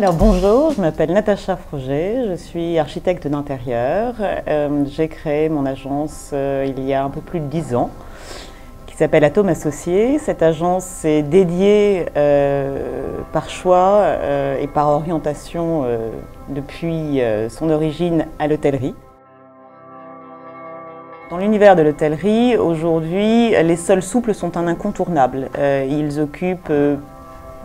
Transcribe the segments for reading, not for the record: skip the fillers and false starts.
Alors bonjour, je m'appelle Natacha Froger, je suis architecte d'intérieur. J'ai créé mon agence il y a un peu plus de 10 ans, qui s'appelle Atome Associés. Cette agence est dédiée par choix et par orientation depuis son origine à l'hôtellerie. Dans l'univers de l'hôtellerie, aujourd'hui, les sols souples sont un incontournable. Ils occupent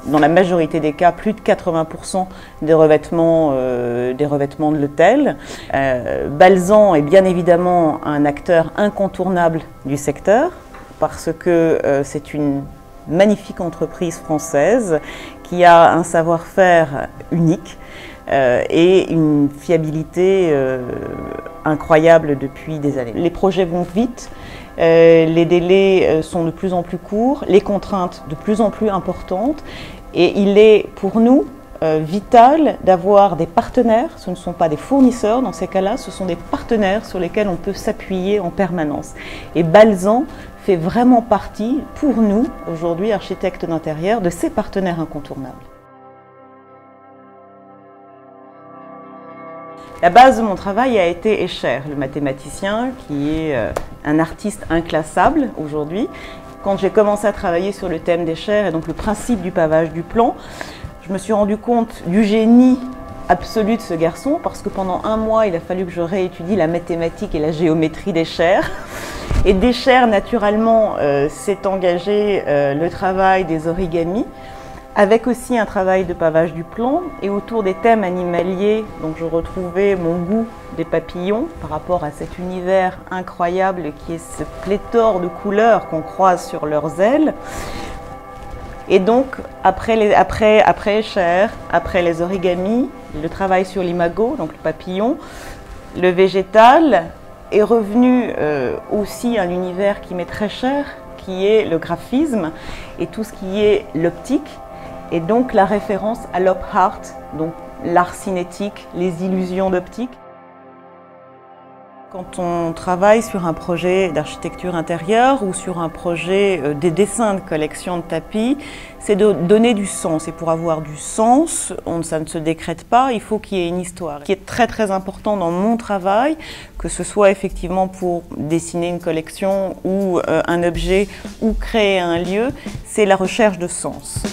dans la majorité des cas, plus de 80% des revêtements de l'hôtel. Balsan est bien évidemment un acteur incontournable du secteur parce que c'est une magnifique entreprise française qui a un savoir-faire unique et une fiabilité incroyable depuis des années. Les projets vont vite. Les délais sont de plus en plus courts, les contraintes de plus en plus importantes et il est pour nous vital d'avoir des partenaires, ce ne sont pas des fournisseurs dans ces cas-là, ce sont des partenaires sur lesquels on peut s'appuyer en permanence. Et Balsan fait vraiment partie, pour nous, aujourd'hui architectes d'intérieur, de ces partenaires incontournables. La base de mon travail a été Escher, le mathématicien, qui est un artiste inclassable aujourd'hui. Quand j'ai commencé à travailler sur le thème d'Escher et donc le principe du pavage du plan, je me suis rendu compte du génie absolu de ce garçon parce que pendant un mois, il a fallu que je réétudie la mathématique et la géométrie d'Escher. Et d'Escher, naturellement, s'est engagé le travail des origamis, avec aussi un travail de pavage du plan et autour des thèmes animaliers, donc je retrouvais mon goût des papillons par rapport à cet univers incroyable qui est ce pléthore de couleurs qu'on croise sur leurs ailes. Et donc après Escher, après les origamis, le travail sur l'imago, donc le papillon, le végétal est revenu aussi un univers qui m'est très cher, qui est le graphisme et tout ce qui est l'optique. Et donc la référence à l'op art, donc l'art cinétique, les illusions d'optique. Quand on travaille sur un projet d'architecture intérieure ou sur un projet des dessins de collection de tapis, c'est de donner du sens. Et pour avoir du sens, ça ne se décrète pas, il faut qu'il y ait une histoire. Ce qui est très très important dans mon travail, que ce soit effectivement pour dessiner une collection ou un objet ou créer un lieu, c'est la recherche de sens.